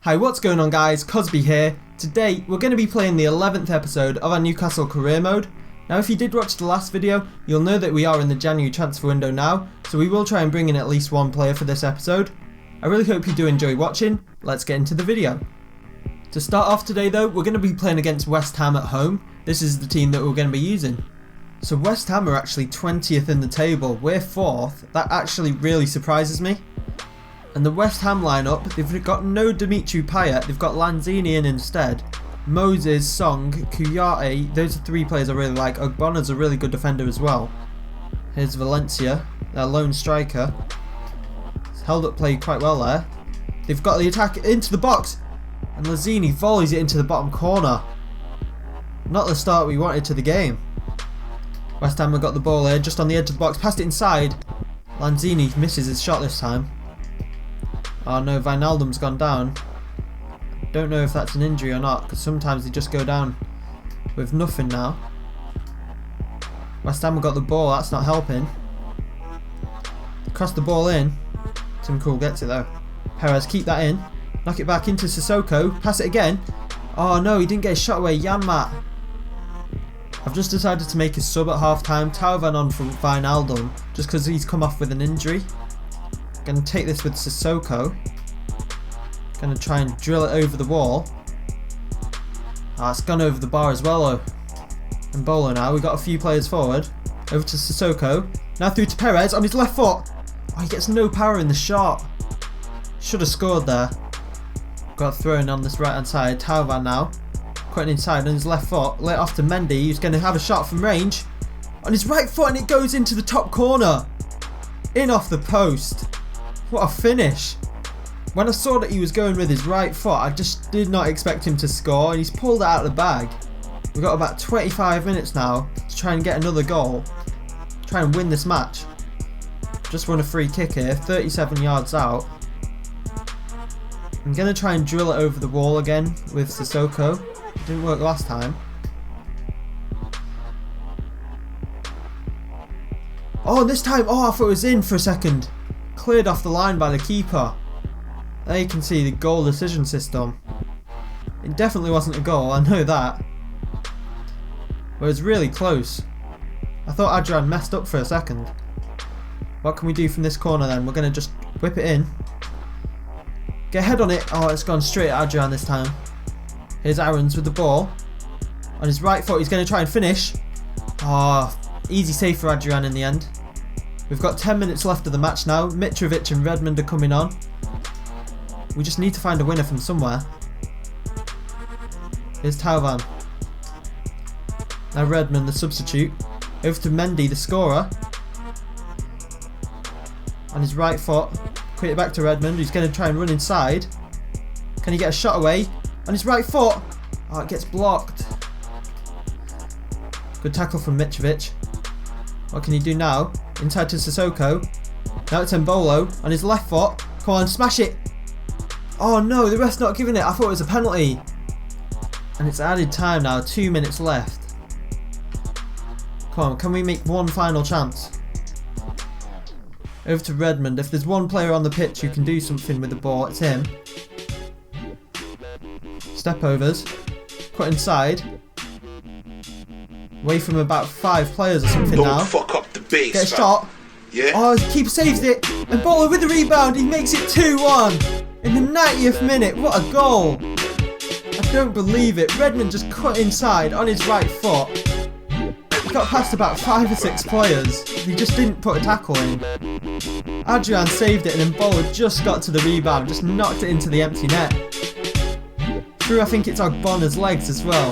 Hi, what's going on guys? Cozby here. Today we're going to be playing the 11th episode of our Newcastle career mode. Now if you did watch the last video, you'll know that we are in the January transfer window now, so we will try and bring in at least one player for this episode. I really hope you do enjoy watching. Let's get into the video. To start off today though, we're going to be playing against West Ham at home. This is the team that we're going to be using. So West Ham are actually 20th in the table, we're 4th. That actually really surprises me. And the West Ham lineup, they've got no Dimitri Payet, they've got Lanzini in instead. Moses, Song, Kouyaté, those are three players I really like. Ogbona's a really good defender as well. Here's Valencia, their lone striker. He's held up play quite well there. They've got the attack into the box, and Lanzini volleys it into the bottom corner. Not the start we wanted to the game. West Ham have got the ball here, just on the edge of the box, passed it inside. Lanzini misses his shot this time. Oh no, Wijnaldum's gone down. Don't know if that's an injury or not, because sometimes they just go down with nothing now. West Ham have got the ball, that's not helping. Cross the ball in. Tim Krul gets it though. Perez, keep that in. Knock it back into Sissoko. Pass it again. Oh no, he didn't get his shot away. Janmaat. I've just decided to make his sub at half time. Tauvan on for Wijnaldum, just because he's come off with an injury. Gonna take this with Sissoko. Gonna try and drill it over the wall. Ah, it's gone over the bar as well though. And Bolo now, we've got a few players forward. Over to Sissoko. Now through to Perez on his left foot. Oh, he gets no power in the shot. Should have scored there. Got thrown on this right hand side. Tauvan now. Cutting inside on his left foot. Let off to Mendy, who's gonna have a shot from range. On his right foot, and it goes into the top corner. In off the post. What a finish. When I saw that he was going with his right foot, I just did not expect him to score, and he's pulled it out of the bag. We've got about 25 minutes now to try and get another goal. Try and win this match. Just won a free kick here, 37 yards out. I'm going to try and drill it over the wall again with Sissoko. It didn't work last time. Oh, this time, oh, I thought it was in for a second. Cleared off the line by the keeper. There you can see the goal decision system. It definitely wasn't a goal, I know that. But it was really close. I thought Adrian messed up for a second. What can we do from this corner then? We're going to just whip it in. Get a head on it. Oh, it's gone straight at Adrian this time. Here's Aarons with the ball. On his right foot, he's going to try and finish. Oh, easy save for Adrian in the end. We've got 10 minutes left of the match now. Mitrovic and Redmond are coming on. We just need to find a winner from somewhere. Here's Tauvan. Now Redmond, the substitute. Over to Mendy, the scorer. On his right foot. Quick it back to Redmond, who's going to try and run inside. Can he get a shot away? On his right foot. Oh, it gets blocked. Good tackle from Mitrovic. What can he do now? Inside to Sissoko. Now it's Mbolo on his left foot. Come on, smash it. Oh no, the ref's not giving it. I thought it was a penalty. And it's added time now, 2 minutes left. Come on, can we make one final chance? Over to Redmond. If there's one player on the pitch who can do something with the ball, it's him. Step overs. Cut inside. Away from about 5 players or something now. Don't fuck up the base. Get a shot. Yeah. Oh, the keeper saves it. And Bolo with the rebound. He makes it 2-1 in the 90th minute. What a goal. I don't believe it. Redmond just cut inside on his right foot. He got past about 5 or 6 players. He just didn't put a tackle in. Adrian saved it, and then Bolo just got to the rebound. Just knocked it into the empty net. Through, I think it's Ogbona's legs as well.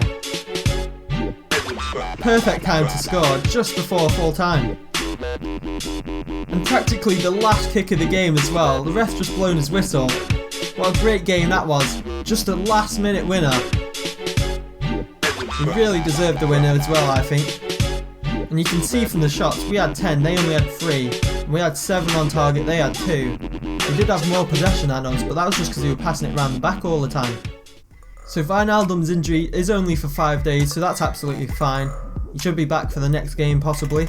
Perfect time to score, just before full time. And practically the last kick of the game as well. The ref's just blown his whistle. What a great game that was. Just a last minute winner. We really deserved the winner as well, I think. And you can see from the shots, we had 10, they only had 3. We had 7 on target, they had 2. They did have more possession than us, but that was just because they were passing it around the back all the time. So Wijnaldum's injury is only for 5 days, so that's absolutely fine. He should be back for the next game possibly.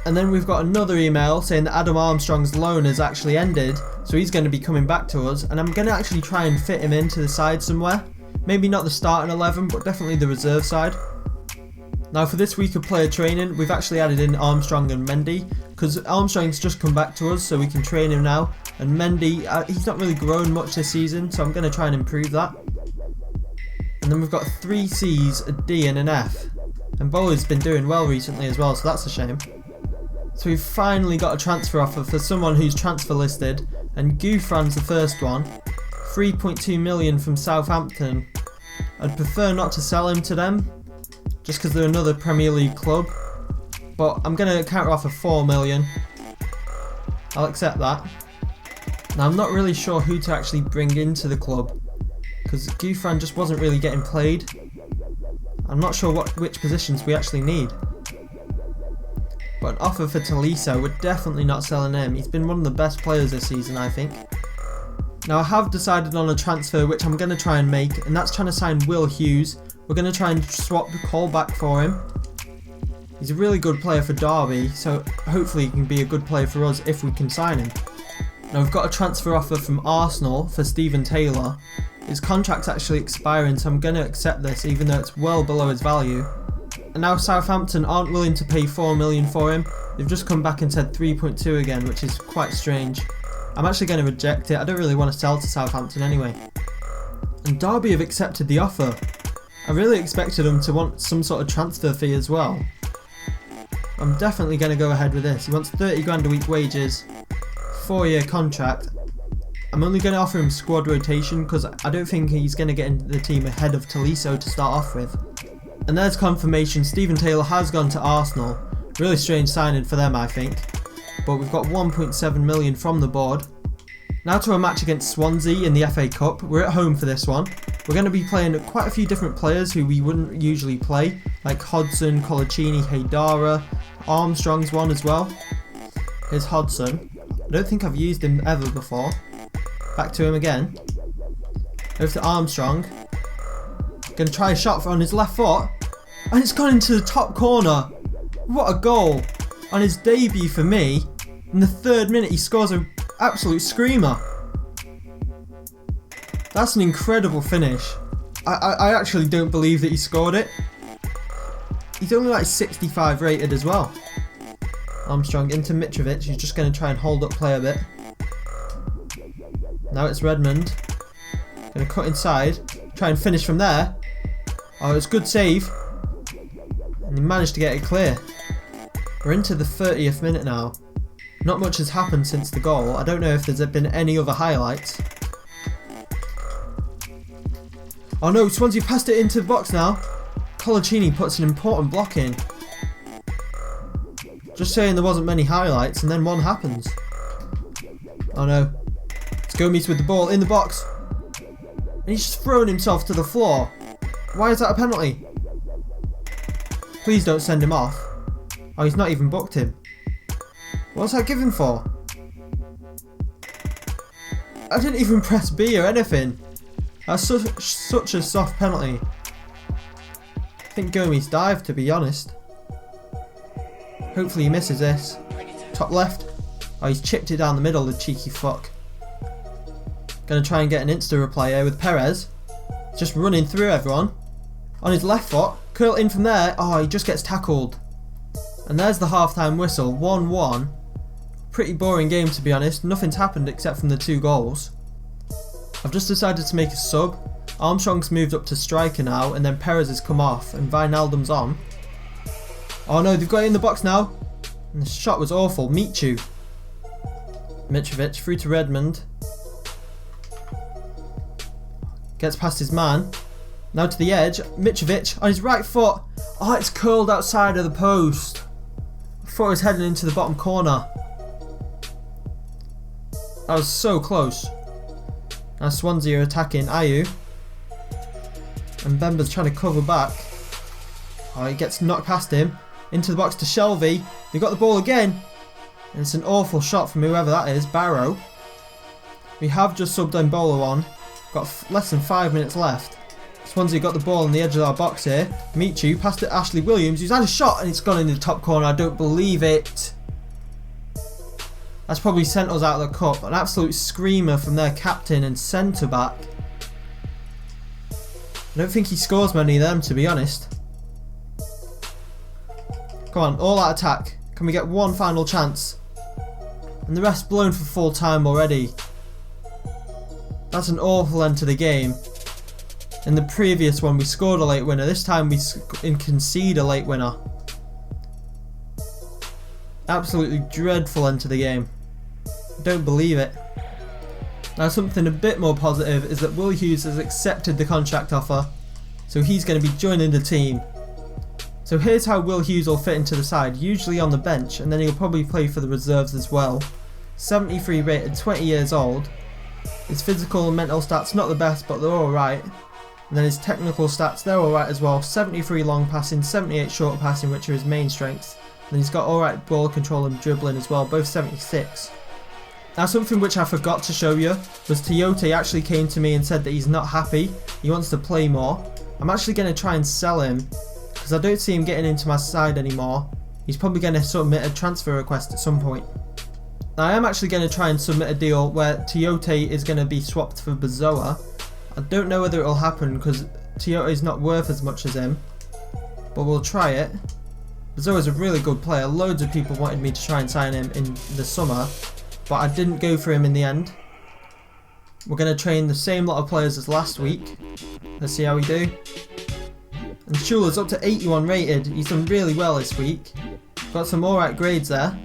And then we've got another email saying that Adam Armstrong's loan has actually ended, so he's going to be coming back to us, and I'm going to actually try and fit him into the side somewhere. Maybe not the starting 11, but definitely the reserve side. Now for this week of player training, we've actually added in Armstrong and Mendy, because Armstrong's just come back to us, so we can train him now. And Mendy, he's not really grown much this season, so I'm going to try and improve that. And then we've got 3 C's, a D and an F. And Bowler's been doing well recently as well, so that's a shame. So we've finally got a transfer offer for someone who's transfer listed, and Gouffran's the first one. 3.2 million from Southampton. I'd prefer not to sell him to them, just because they're another Premier League club. But I'm going to counter offer 4 million. I'll accept that. Now I'm not really sure who to actually bring into the club, because Gouffran just wasn't really getting played. I'm not sure which positions we actually need. But an offer for Tolisso, we're definitely not selling him. He's been one of the best players this season, I think. Now I have decided on a transfer which I'm going to try and make, and that's trying to sign Will Hughes. We're going to try and swap the call back for him. He's a really good player for Derby, so hopefully he can be a good player for us if we can sign him. Now we've got a transfer offer from Arsenal for Steven Taylor. His contract's actually expiring, so I'm going to accept this even though it's well below his value. And now Southampton aren't willing to pay 4 million for him. They've just come back and said 3.2 again, which is quite strange. I'm actually going to reject it. I don't really want to sell to Southampton anyway. And Derby have accepted the offer. I really expected them to want some sort of transfer fee as well. I'm definitely going to go ahead with this. He wants 30 grand a week wages, 4-year contract. I'm only going to offer him squad rotation because I don't think he's going to get into the team ahead of Tolisso to start off with. And there's confirmation, Steven Taylor has gone to Arsenal. Really strange signing for them, I think. But we've got 1.7 million from the board. Now to a match against Swansea in the FA Cup. We're at home for this one. We're going to be playing quite a few different players who we wouldn't usually play, like Hodgson, Colaccini, Haidara. Armstrong's one as well. Here's Hodgson. I don't think I've used him ever before. Back to him again. Over to Armstrong. Going to try a shot on his left foot. And it's gone into the top corner. What a goal. On his debut for me. In the 3rd minute he scores an absolute screamer. That's an incredible finish. I actually don't believe that he scored it. He's only like 65 rated as well. Armstrong into Mitrovic. He's just going to try and hold up play a bit. Now it's Redmond. Going to cut inside. Try and finish from there. Oh, it's a good save. And he managed to get it clear. We're into the 30th minute now. Not much has happened since the goal. I don't know if there's been any other highlights. Oh no, Swansea passed it into the box now. Colaccini puts an important block in. Just saying there wasn't many highlights and then one happens. Oh no. It's Gomes with the ball in the box. And he's just thrown himself to the floor. Why is that a penalty? Please don't send him off. Oh, he's not even booked him. What's that given for? I didn't even press B or anything. That's such a soft penalty. I think Gomes dived, to be honest. Hopefully he misses this. Top left. Oh, he's chipped it down the middle, the cheeky fuck. Gonna try and get an insta replay here with Perez. Just running through everyone. On his left foot. Curl in from there. Oh, he just gets tackled. And there's the half-time whistle. 1-1. Pretty boring game, to be honest. Nothing's happened except from the 2 goals. I've just decided to make a sub. Armstrong's moved up to striker now, and then Perez has come off, and Wijnaldum's on. Oh no, they've got it in the box now. And the shot was awful. Michu. Mitrovic through to Redmond. Gets past his man. Now to the edge. Mitrovic on his right foot. Oh, it's curled outside of the post. I thought it was heading into the bottom corner. That was so close. Now Swansea are attacking Ayew. And Bemba's trying to cover back. Oh, he gets knocked past him. Into the box to Shelvey. They got the ball again. And it's an awful shot from whoever that is. Barrow. We have just subbed Embolo on. Got less than 5 minutes left. Swansea got the ball on the edge of our box here. Michu passed it to Ashley Williams, who's had a shot and it's gone in the top corner. I don't believe it. That's probably sent us out of the cup. An absolute screamer from their captain and centre back. I don't think he scores many of them, to be honest. Come on, all out attack. Can we get one final chance? And the rest blown for full time already. That's an awful end to the game. In the previous one we scored a late winner. This time we concede a late winner. Absolutely dreadful end to the game. Don't believe it. Now something a bit more positive is that Will Hughes has accepted the contract offer. So he's going to be joining the team. So here's how Will Hughes will fit into the side. Usually on the bench, and then he'll probably play for the reserves as well. 73 rated, 20 years old. His physical and mental stats not the best, but they're alright. And then his technical stats, they're alright as well. 73 long passing, 78 short passing, which are his main strengths. And he's got alright ball control and dribbling as well, both 76. Now something which I forgot to show you was Tiote actually came to me and said that he's not happy. He wants to play more. I'm actually going to try and sell him because I don't see him getting into my side anymore. He's probably going to submit a transfer request at some point. Now I am actually going to try and submit a deal where Tiote is going to be swapped for Bazoa. I don't know whether it will happen because Tiote is not worth as much as him, but we'll try it. Bazoa is a really good player. Loads of people wanted me to try and sign him in the summer, but I didn't go for him in the end. We're going to train the same lot of players as last week. Let's see how we do. And Schuler's up to 81 rated. He's done really well this week. Got some alright grades there.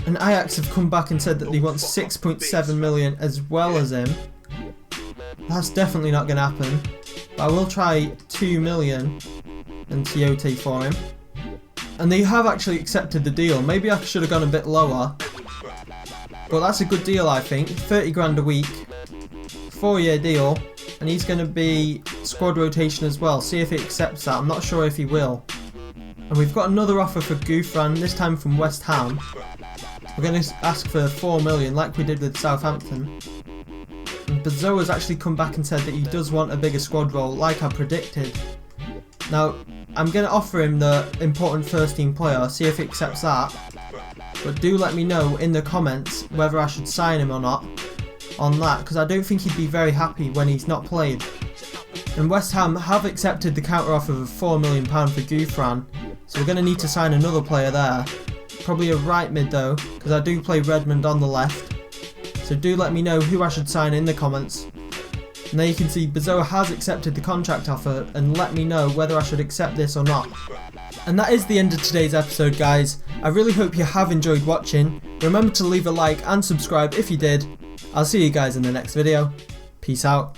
And Ajax have come back and said that they want 6.7 million as well as him. That's definitely not going to happen. But I will try 2 million and Tiote for him. And they have actually accepted the deal. Maybe I should have gone a bit lower. But that's a good deal, I think. 30 grand a week. 4-year deal. And he's going to be squad rotation as well. See if he accepts that. I'm not sure if he will. And we've got another offer for Gouffran, this time from West Ham. We're going to ask for 4 million like we did with Southampton. And Bazoa's actually come back and said that he does want a bigger squad role like I predicted. Now, I'm going to offer him the important first team player, see if he accepts that. But do let me know in the comments whether I should sign him or not on that, because I don't think he'd be very happy when he's not played. And West Ham have accepted the counter offer of £4 million for Gouffran, so we're going to need to sign another player there. Probably a right mid though, because I do play Redmond on the left. So do let me know who I should sign in the comments. And there you can see Bazoa has accepted the contract offer, and let me know whether I should accept this or not. And that is the end of today's episode, guys. I really hope you have enjoyed watching. Remember to leave a like and subscribe if you did. I'll see you guys in the next video. Peace out.